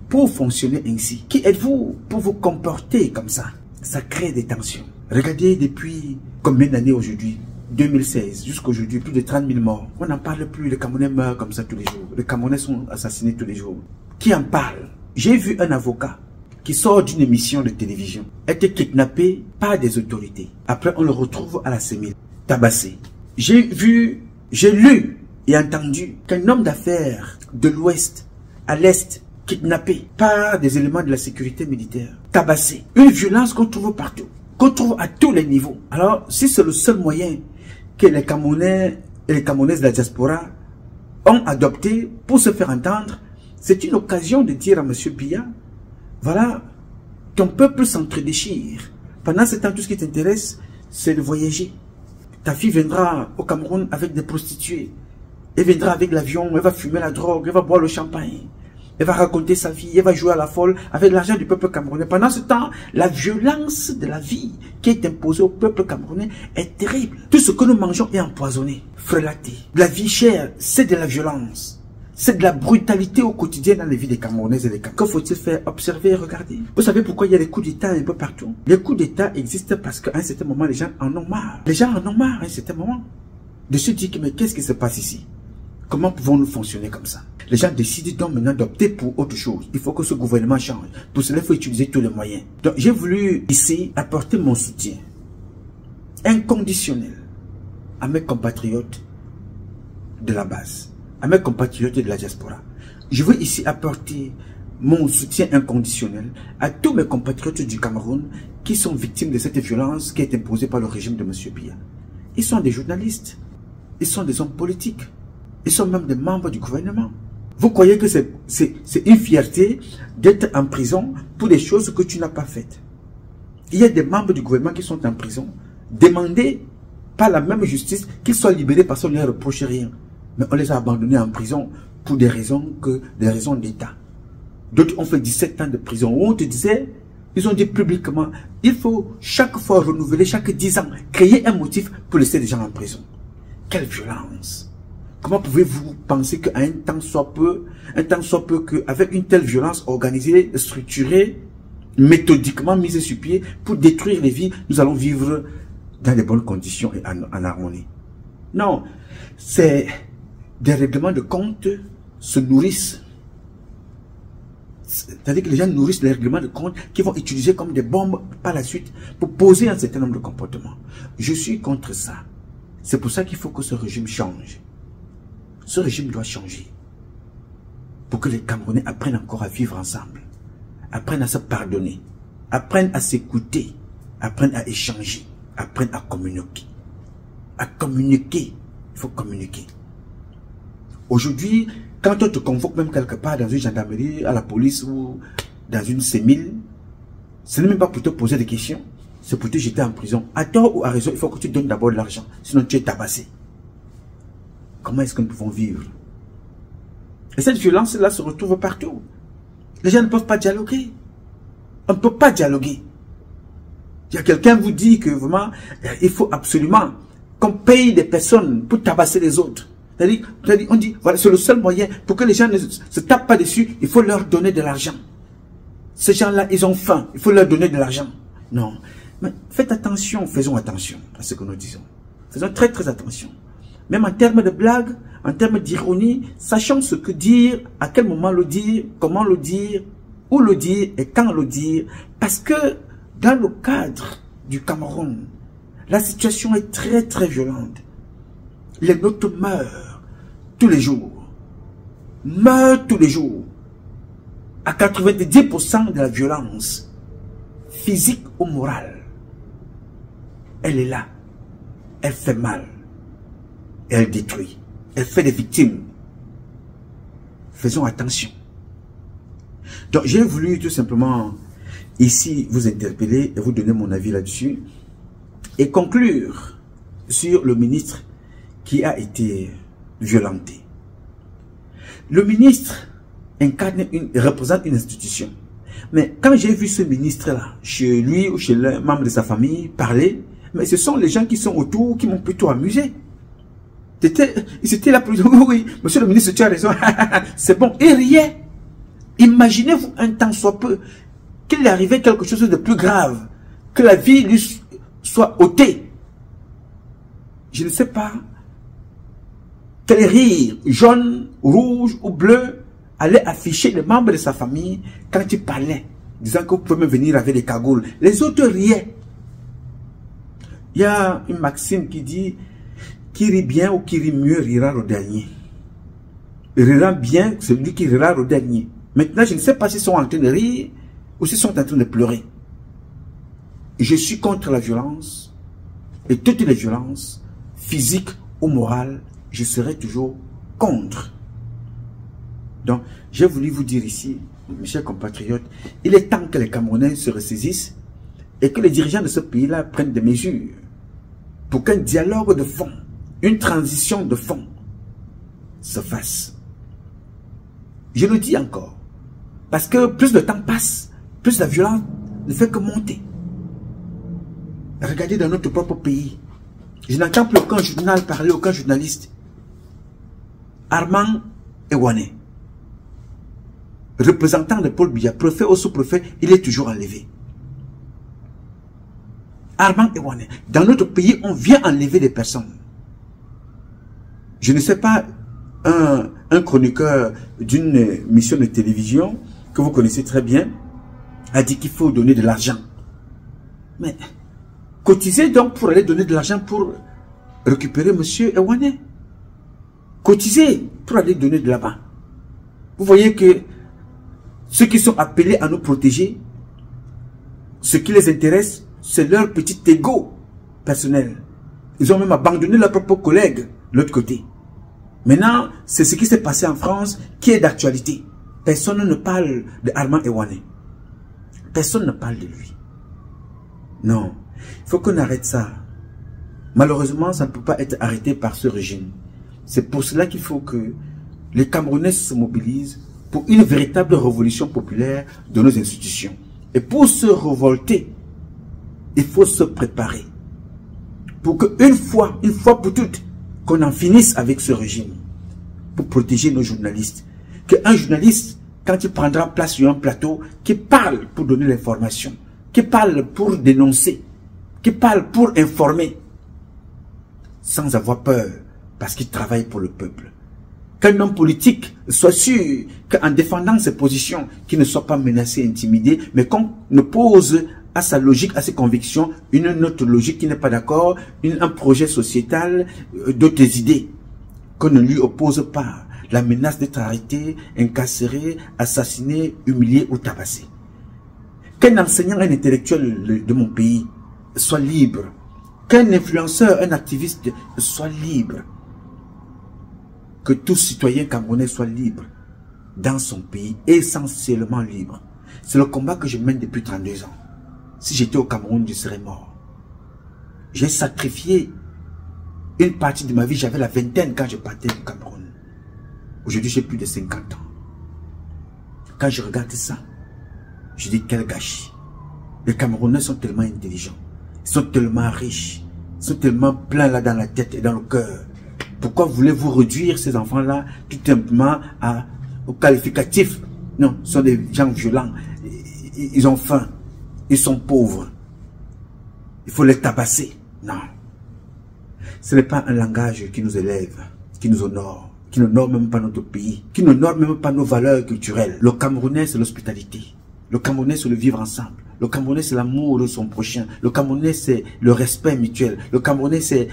pour fonctionner ainsi? Qui êtes-vous pour vous comporter comme ça? Ça crée des tensions. Regardez depuis combien d'années aujourd'hui, 2016 jusqu'à aujourd'hui, plus de 30 000 morts. On n'en parle plus, les Camerounais meurent comme ça tous les jours. Les Camerounais sont assassinés tous les jours. Qui en parle? J'ai vu un avocat qui sort d'une émission de télévision, était kidnappé par des autorités. Après, on le retrouve à la CEMIL, tabassé. J'ai lu et entendu qu'un homme d'affaires de l'Ouest à l'Est, kidnappé par des éléments de la sécurité militaire, tabassé. Une violence qu'on trouve partout, qu'on trouve à tous les niveaux. Alors, si c'est le seul moyen que les Camerounais et les Camerounaises de la diaspora ont adopté pour se faire entendre, c'est une occasion de dire à M. Biya, voilà, ton peuple s'entre-déchire. Pendant ce temps, tout ce qui t'intéresse, c'est de voyager. Ta fille viendra au Cameroun avec des prostituées. Elle viendra avec l'avion, elle va fumer la drogue, elle va boire le champagne. Elle va raconter sa vie, elle va jouer à la folle avec l'argent du peuple camerounais. Pendant ce temps, la violence de la vie qui est imposée au peuple camerounais est terrible. Tout ce que nous mangeons est empoisonné, frelaté. La vie chère, c'est de la violence. C'est de la brutalité au quotidien dans les vies des Camerounaises et des Camerounais. Que faut-il faire? Observer et regarder. Vous savez pourquoi il y a des coups d'État un peu partout? Les coups d'État existent parce qu'à un certain moment, les gens en ont marre. Les gens en ont marre à un certain moment de se dire que mais qu'est-ce qui se passe ici? Comment pouvons-nous fonctionner comme ça? Les gens décident donc maintenant d'opter pour autre chose. Il faut que ce gouvernement change. Pour cela, il faut utiliser tous les moyens. Donc, j'ai voulu ici apporter mon soutien inconditionnel à mes compatriotes de la base, à mes compatriotes de la diaspora. Je veux ici apporter mon soutien inconditionnel à tous mes compatriotes du Cameroun qui sont victimes de cette violence qui est imposée par le régime de M. Biya. Ils sont des journalistes, ils sont des hommes politiques, ils sont même des membres du gouvernement. Vous croyez que c'est une fierté d'être en prison pour des choses que tu n'as pas faites? Il y a des membres du gouvernement qui sont en prison, demandés par la même justice qu'ils soient libérés parce qu'on ne leur reproche rien. Mais on les a abandonnés en prison pour des raisons d'État. D'autres ont fait 17 ans de prison. Où on te disait, ils ont dit publiquement, il faut chaque fois renouveler, chaque 10 ans, créer un motif pour laisser les gens en prison. Quelle violence! Comment pouvez-vous penser qu'à un temps soit peu qu'avec une telle violence organisée, structurée, méthodiquement mise sur pied pour détruire les vies, nous allons vivre dans de bonnes conditions et en harmonie? Non, c'est des règlements de compte se nourrissent. C'est-à-dire que les gens nourrissent les règlements de compte qu'ils vont utiliser comme des bombes par la suite pour poser un certain nombre de comportements. Je suis contre ça. C'est pour ça qu'il faut que ce régime change. Ce régime doit changer pour que les Camerounais apprennent encore à vivre ensemble, apprennent à se pardonner, apprennent à s'écouter, apprennent à échanger, apprennent à communiquer. À communiquer, il faut communiquer. Aujourd'hui, quand on te convoque même quelque part dans une gendarmerie, à la police ou dans une CEMIL, ce n'est même pas pour te poser des questions, c'est pour te jeter en prison. À tort ou à raison, il faut que tu donnes d'abord de l'argent, sinon tu es tabassé. Comment est-ce que nous pouvons vivre? Et cette violence-là se retrouve partout. Les gens ne peuvent pas dialoguer. On ne peut pas dialoguer. Il y a quelqu'un qui vous dit que vraiment, il faut absolument qu'on paye des personnes pour tabasser les autres. On dit, voilà, c'est le seul moyen pour que les gens ne se tapent pas dessus, il faut leur donner de l'argent. Ces gens-là, ils ont faim, il faut leur donner de l'argent. Non. Mais faites attention, faisons attention à ce que nous disons. Faisons très très attention. Même en termes de blague, en termes d'ironie, sachant ce que dire, à quel moment le dire, comment le dire, où le dire et quand le dire. Parce que dans le cadre du Cameroun, la situation est très très violente. Les nôtres meurent tous les jours. Meurent tous les jours. À 90% de la violence, physique ou morale, elle est là. Elle fait mal. Elle détruit. Elle fait des victimes. Faisons attention. Donc j'ai voulu tout simplement ici vous interpeller et vous donner mon avis là-dessus et conclure sur le ministre qui a été violenté. Le ministre représente une institution. Mais quand j'ai vu ce ministre-là, chez lui ou chez les membres de sa famille, parler, mais ce sont les gens qui sont autour qui m'ont plutôt amusé. C'était là pour dire, oui, monsieur le ministre, tu as raison, c'est bon. Il riait. Imaginez-vous un temps soit peu qu'il arrivait quelque chose de plus grave, que la vie lui soit ôtée. Je ne sais pas quel rire, jaune, rouge ou bleu, allait afficher les membres de sa famille quand il parlait, disant que vous pouvez me venir avec des cagoules. Les autres riaient. Il y a une maxime qui dit, qui rit bien ou qui rit mieux rira au dernier. Rira bien celui qui rira au dernier. Maintenant, je ne sais pas s'ils sont en train de rire ou s'ils sont en train de pleurer. Je suis contre la violence et toutes les violences, physiques ou morales, je serai toujours contre. Donc, j'ai voulu vous dire ici, mes chers compatriotes, il est temps que les Camerounais se ressaisissent et que les dirigeants de ce pays-là prennent des mesures pour qu'un dialogue de fond, une transition de fond se fasse. Je le dis encore, Parce que plus le temps passe, plus la violence ne fait que monter. Regardez dans notre propre pays. Je n'entends plus aucun journal parler, aucun journaliste. Armand Ewane, représentant de Paul Biya, préfet ou sous-préfet, il est toujours enlevé. Armand Ewane, dans notre pays, on vient enlever des personnes. Je ne sais pas, un chroniqueur d'une mission de télévision que vous connaissez très bien a dit qu'il faut donner de l'argent. Mais cotisez donc pour aller donner de l'argent pour récupérer M. Ewane. Cotisez pour aller donner de là-bas. Vous voyez que ceux qui sont appelés à nous protéger, ce qui les intéresse, c'est leur petit ego personnel. Ils ont même abandonné leurs propres collègues de l'autre côté. Maintenant, c'est ce qui s'est passé en France qui est d'actualité. Personne ne parle de Armand Ewane. Personne ne parle de lui. Non, il faut qu'on arrête ça. Malheureusement, ça ne peut pas être arrêté par ce régime. C'est pour cela qu'il faut que les Camerounais se mobilisent pour une véritable révolution populaire de nos institutions. Et pour se révolter, il faut se préparer. Pour qu'une fois pour toutes, qu'on en finisse avec ce régime. Pour protéger nos journalistes. Qu'un journaliste, quand il prendra place sur un plateau, qui parle pour donner l'information, qui parle pour dénoncer, qui parle pour informer, sans avoir peur, parce qu'il travaille pour le peuple. Qu'un homme politique soit sûr qu'en défendant ses positions, qu'il ne soit pas menacé, intimidé, mais qu'on ne pose à sa logique, à ses convictions, une autre logique qui n'est pas d'accord, un projet sociétal, d'autres idées, qu'on ne lui oppose pas la menace d'être arrêté, incarcéré, assassiné, humilié ou tabassé. Qu'un enseignant, un intellectuel de mon pays soit libre, qu'un influenceur, un activiste soit libre, que tout citoyen camerounais soit libre dans son pays, essentiellement libre. C'est le combat que je mène depuis 32 ans. Si j'étais au Cameroun, je serais mort. J'ai sacrifié une partie de ma vie, j'avais la vingtaine quand je partais du Cameroun. Aujourd'hui, j'ai plus de 50 ans. Quand je regarde ça, je dis quel gâchis. Les Camerounais sont tellement intelligents, ils sont tellement riches, ils sont tellement pleins là dans la tête et dans le cœur. Pourquoi voulez-vous réduire ces enfants-là tout simplement au qualificatif? Non, ce sont des gens violents. Ils ont faim. Ils sont pauvres. Il faut les tabasser. Non. Ce n'est pas un langage qui nous élève, qui nous honore, qui n'honore même pas notre pays, qui n'honore même pas nos valeurs culturelles. Le Camerounais, c'est l'hospitalité. Le Camerounais, c'est le vivre ensemble. Le Camerounais, c'est l'amour de son prochain. Le Camerounais, c'est le respect mutuel. Le Camerounais, c'est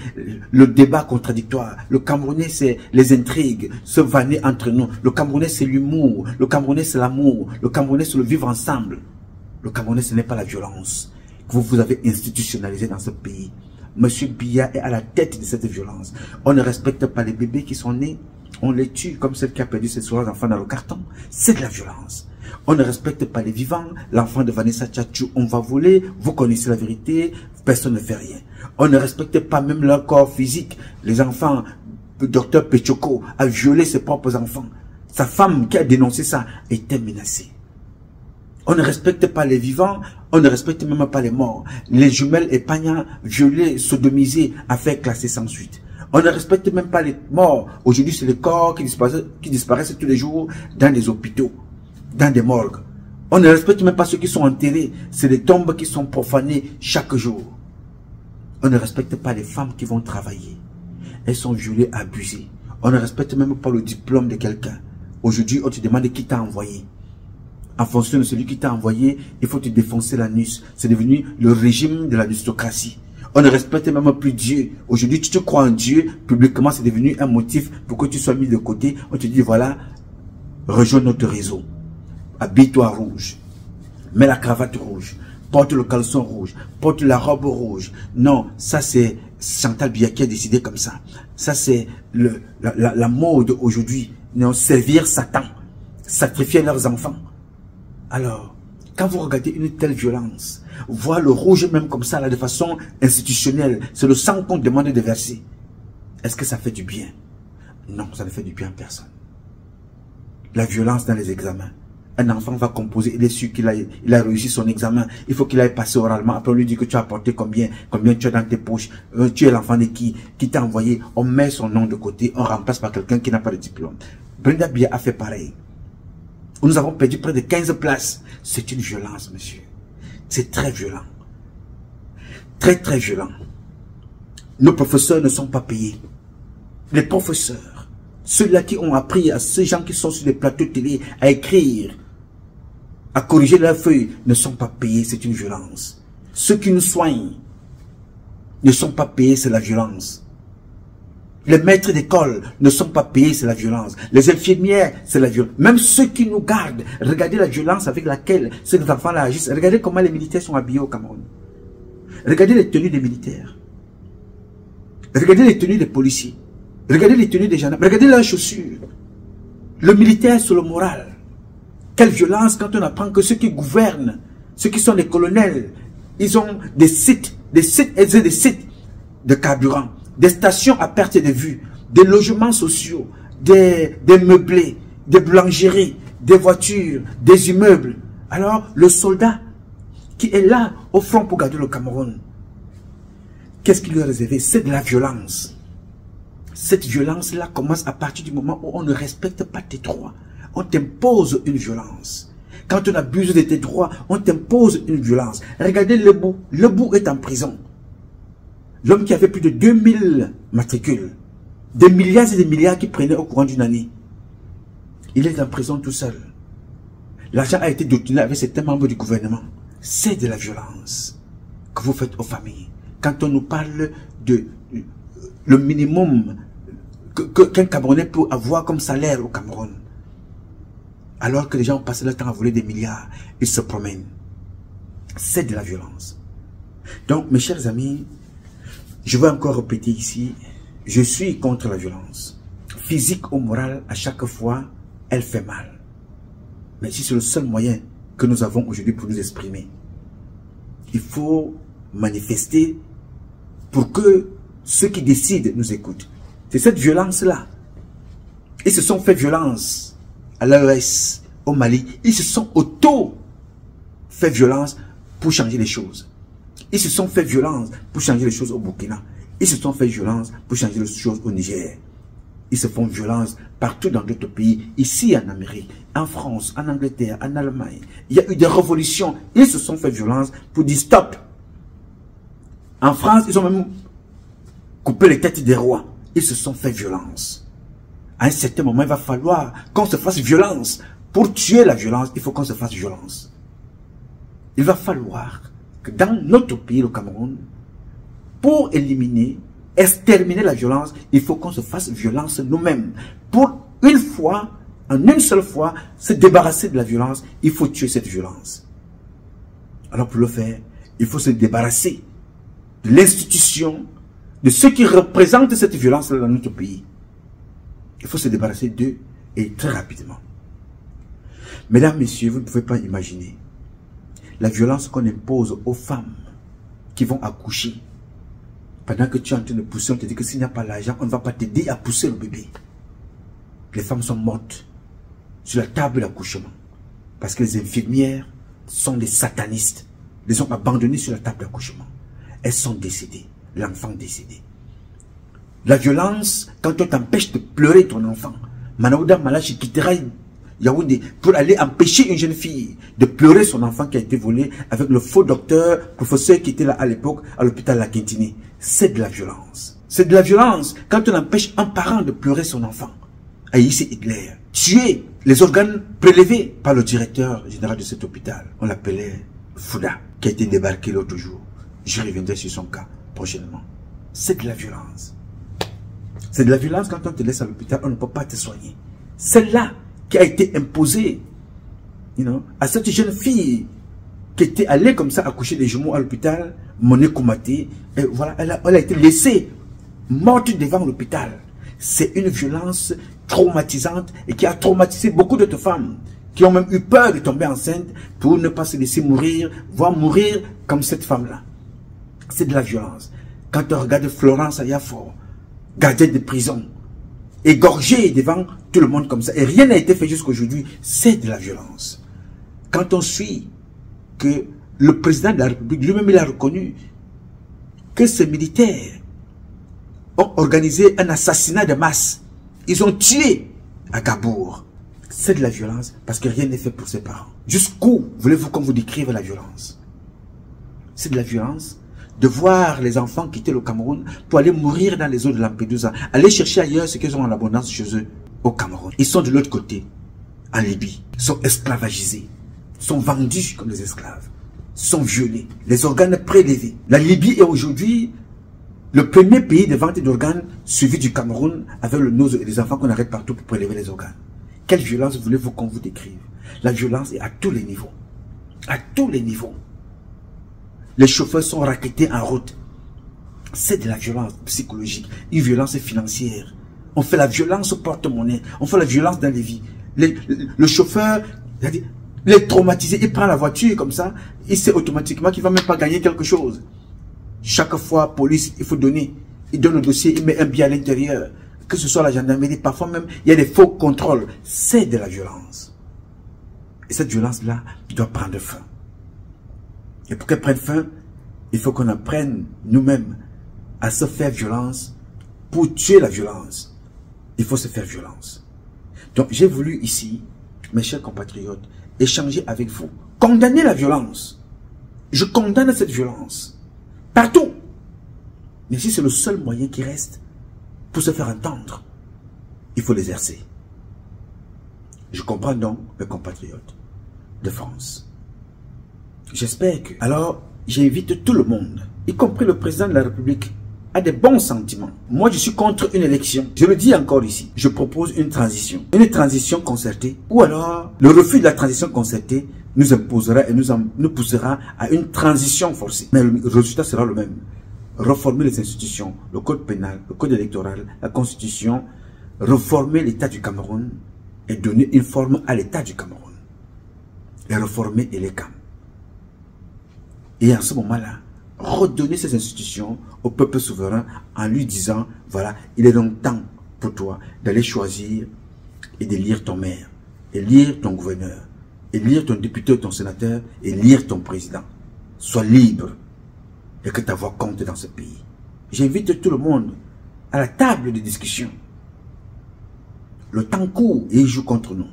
le débat contradictoire. Le Camerounais, c'est les intrigues, se vanner entre nous. Le Camerounais, c'est l'humour. Le Camerounais, c'est l'amour. Le Camerounais, c'est le vivre ensemble. Le Camerounais, ce n'est pas la violence que vous avez institutionnalisée dans ce pays. Monsieur Biya est à la tête de cette violence. On ne respecte pas les bébés qui sont nés. On les tue comme celle qui a perdu ses 3 enfants dans le carton. C'est de la violence. On ne respecte pas les vivants. L'enfant de Vanessa Tchatchou, on va voler. Vous connaissez la vérité. Personne ne fait rien. On ne respecte pas même leur corps physique. Les enfants, le docteur Pechoko a violé ses propres enfants. Sa femme qui a dénoncé ça était menacée. On ne respecte pas les vivants, on ne respecte même pas les morts. Les jumelles Epagna, violées, sodomisées, affaires classées sans suite. On ne respecte même pas les morts. Aujourd'hui, c'est les corps qui disparaissent tous les jours dans des hôpitaux, dans des morgues. On ne respecte même pas ceux qui sont enterrés. C'est les tombes qui sont profanées chaque jour. On ne respecte pas les femmes qui vont travailler. Elles sont violées, abusées. On ne respecte même pas le diplôme de quelqu'un. Aujourd'hui, on te demande qui t'a envoyé. En fonction de celui qui t'a envoyé, il faut te défoncer l'anus. C'est devenu le régime de la aristocratie. On ne respecte même plus Dieu. Aujourd'hui, tu te crois en Dieu. Publiquement, c'est devenu un motif pour que tu sois mis de côté. On te dit, voilà, rejoins notre réseau. Habille-toi rouge. Mets la cravate rouge. Porte le caleçon rouge. Porte la robe rouge. Non, ça c'est Chantal Biya qui a décidé comme ça. Ça c'est la mode aujourd'hui. Non, servir Satan. Sacrifier leurs enfants. Alors, quand vous regardez une telle violence, voir le rouge même comme ça, là, de façon institutionnelle, c'est le sang qu'on demande de verser. Est-ce que ça fait du bien? Non, ça ne fait du bien à personne. La violence dans les examens, Un enfant va composer, il est sûr qu'il a réussi son examen, il faut qu'il aille passer oralement. Après on lui dit que tu as apporté combien tu as dans tes poches, tu es l'enfant de qui t'a envoyé. On met son nom de côté, on remplace par quelqu'un qui n'a pas de diplôme. Brenda Biya a fait pareil. Nous avons perdu près de 15 places. C'est une violence, monsieur. C'est très violent. Très, très violent. Nos professeurs ne sont pas payés. Les professeurs, ceux-là qui ont appris à ces gens qui sont sur les plateaux télé à écrire, à corriger leurs feuilles, ne sont pas payés. C'est une violence. Ceux qui nous soignent ne sont pas payés, c'est la violence. Les maîtres d'école ne sont pas payés, c'est la violence. Les infirmières, c'est la violence. Même ceux qui nous gardent, regardez la violence avec laquelle ces enfants-là agissent. Regardez comment les militaires sont habillés au Cameroun. Regardez les tenues des militaires. Regardez les tenues des policiers. Regardez les tenues des gendarmes. Regardez leurs chaussures. Le militaire sur le moral. Quelle violence quand on apprend que ceux qui gouvernent, ceux qui sont les colonels, ils ont des sites de carburant, des stations à perte de vue, des logements sociaux, des meublés, des boulangeries, des voitures, des immeubles. Alors, le soldat qui est là au front pour garder le Cameroun, qu'est-ce qu'il lui a réservé? C'est de la violence. Cette violence-là commence à partir du moment où on ne respecte pas tes droits. On t'impose une violence. Quand on abuse de tes droits, on t'impose une violence. Regardez Lebou. Lebou est en prison. L'homme qui avait plus de 2000 matricules. Des milliards et des milliards qu'il prenait au courant d'une année. Il est en prison tout seul. L'argent a été détourné avec certains membres du gouvernement. C'est de la violence que vous faites aux familles. Quand on nous parle de le minimum qu'un Camerounais peut avoir comme salaire au Cameroun, alors que les gens passent leur temps à voler des milliards, ils se promènent. C'est de la violence. Donc, mes chers amis, je vais encore répéter ici, je suis contre la violence. Physique ou morale, à chaque fois, elle fait mal. Mais si c'est le seul moyen que nous avons aujourd'hui pour nous exprimer, il faut manifester pour que ceux qui décident nous écoutent. C'est cette violence-là. Ils se sont fait violence à l'AES, au Mali. Ils se sont fait violence pour changer les choses. Ils se sont fait violence pour changer les choses au Burkina. Ils se sont fait violence pour changer les choses au Niger. Ils se font violence partout dans d'autres pays, ici en Amérique, en France, en Angleterre, en Allemagne. Il y a eu des révolutions. Ils se sont fait violence pour dire stop. En France, ils ont même coupé les têtes des rois. Ils se sont fait violence. À un certain moment, il va falloir qu'on se fasse violence. Pour tuer la violence, il faut qu'on se fasse violence. Il va falloir que dans notre pays, le Cameroun, pour éliminer, exterminer la violence, il faut qu'on se fasse violence nous-mêmes. Pour une fois, en une seule fois, se débarrasser de la violence, il faut tuer cette violence. Alors pour le faire, il faut se débarrasser de l'institution, de ceux qui représentent cette violence dans notre pays. Il faut se débarrasser d'eux et très rapidement. Mesdames, messieurs, vous ne pouvez pas imaginer la violence qu'on impose aux femmes qui vont accoucher. Pendant que tu es en train de pousser, on te dit que s'il n'y a pas l'argent, on ne va pas t'aider à pousser le bébé. Les femmes sont mortes sur la table d'accouchement parce que les infirmières sont des satanistes. Les ont abandonnées sur la table d'accouchement. Elles sont décédées. L'enfant décédé. La violence, quand on t'empêche de pleurer ton enfant, Manaouda Malachi quittera Yaoundé pour aller empêcher une jeune fille de pleurer son enfant qui a été volé avec le faux docteur, professeur qui était là à l'époque à l'hôpital La Quintini. C'est de la violence. C'est de la violence quand on empêche un parent de pleurer son enfant. Haïs Hitler. Tuer les organes prélevés par le directeur général de cet hôpital. On l'appelait Fouda, qui a été débarqué l'autre jour. Je reviendrai sur son cas prochainement. C'est de la violence. C'est de la violence quand on te laisse à l'hôpital, on ne peut pas te soigner. Celle-là qui a été imposée à cette jeune fille qui était allée comme ça accoucher des jumeaux à l'hôpital, Moné Koumaté, et voilà, elle a été laissée morte devant l'hôpital. C'est une violence traumatisante et qui a traumatisé beaucoup d'autres femmes qui ont même eu peur de tomber enceinte pour ne pas se laisser mourir, voire mourir comme cette femme-là. C'est de la violence. Quand on regarde Florence Ayafor, gardée de prison, égorgée devant tout le monde comme ça, et rien n'a été fait jusqu'à aujourd'hui, c'est de la violence. Quand on suit que le président de la République lui-même il a reconnu que ces militaires ont organisé un assassinat de masse. Ils ont tué à Gabour. C'est de la violence parce que rien n'est fait pour ses parents. Jusqu'où voulez-vous qu'on vous décrive la violence? C'est de la violence de voir les enfants quitter le Cameroun pour aller mourir dans les eaux de Lampedusa, aller chercher ailleurs ce qu'ils ont en abondance chez eux au Cameroun. Ils sont de l'autre côté, en Libye, ils sont esclavagisés, sont vendus comme des esclaves, sont violés, les organes prélevés. La Libye est aujourd'hui le premier pays de vente d'organes suivi du Cameroun avec le nose et les enfants qu'on arrête partout pour prélever les organes. Quelle violence voulez-vous qu'on vous décrive? La violence est à tous les niveaux. À tous les niveaux. Les chauffeurs sont rackettés en route. C'est de la violence psychologique, une violence financière. On fait la violence au porte-monnaie, on fait la violence dans les vies. Le chauffeur, il est traumatisé, il prend la voiture comme ça, il sait automatiquement qu'il ne va même pas gagner quelque chose. Chaque fois, police, il faut donner. Il donne le dossier, il met un billet à l'intérieur. Que ce soit la gendarmerie, parfois même, il y a des faux contrôles. C'est de la violence. Et cette violence-là doit prendre fin. Et pour qu'elle prenne fin, il faut qu'on apprenne nous-mêmes à se faire violence. Pour tuer la violence, il faut se faire violence. Donc, j'ai voulu ici, mes chers compatriotes, échanger avec vous. Condamner la violence. Je condamne cette violence. Partout. Mais si c'est le seul moyen qui reste pour se faire entendre, il faut l'exercer. Je comprends donc mes compatriotes de France. J'espère que... Alors, j'invite tout le monde, y compris le président de la République, à des bons sentiments. Moi, je suis contre une élection. Je le dis encore ici. Je propose une transition concertée. Ou alors, le refus de la transition concertée nous imposera et nous poussera à une transition forcée. Mais le résultat sera le même. Reformer les institutions, le code pénal, le code électoral, la constitution, reformer l'État du Cameroun et donner une forme à l'État du Cameroun. Et reformer l'ECAM. Et en ce moment-là, redonner ces institutions au peuple souverain en lui disant, voilà, il est donc temps pour toi d'aller choisir et d'élire ton maire, élire ton gouverneur, élire ton député ou ton sénateur, élire ton président. Sois libre et que ta voix compte dans ce pays. J'invite tout le monde à la table de discussion. Le temps court et il joue contre nous.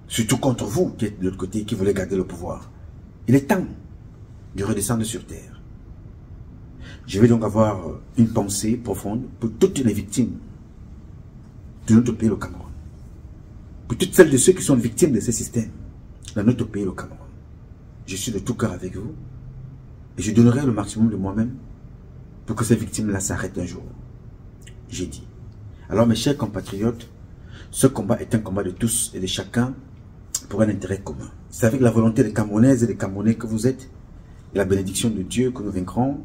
Surtout contre vous qui êtes de l'autre côté, qui voulez garder le pouvoir. Il est temps de redescendre sur terre. Je vais donc avoir une pensée profonde pour toutes les victimes de notre pays, le Cameroun. Pour toutes celles de ceux qui sont victimes de ces systèmes dans notre pays, le Cameroun. Je suis de tout cœur avec vous et je donnerai le maximum de moi-même pour que ces victimes-là s'arrêtent un jour. J'ai dit. Alors mes chers compatriotes, ce combat est un combat de tous et de chacun pour un intérêt commun. C'est avec la volonté des Camerounaises et des Camerounais que vous êtes et la bénédiction de Dieu que nous vaincrons.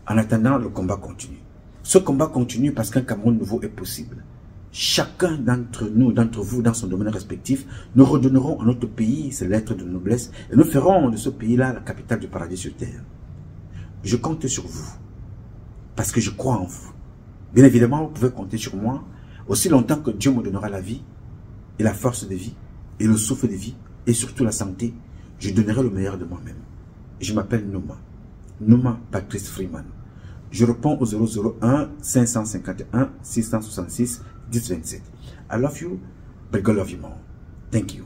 En attendant, le combat continue. Ce combat continue parce qu'un Cameroun nouveau est possible. Chacun d'entre nous, d'entre vous, dans son domaine respectif, nous redonnerons à notre pays ses lettres de noblesse et nous ferons de ce pays-là la capitale du paradis sur terre. Je compte sur vous parce que je crois en vous. Bien évidemment, vous pouvez compter sur moi aussi longtemps que Dieu me donnera la vie et la force de vie et le souffle de vie et surtout la santé. Je donnerai le meilleur de moi-même. Je m'appelle Nouma. Nouma Patrice Freeman. Je réponds au 001 551 666 1027. I love you, but God love you more. Thank you.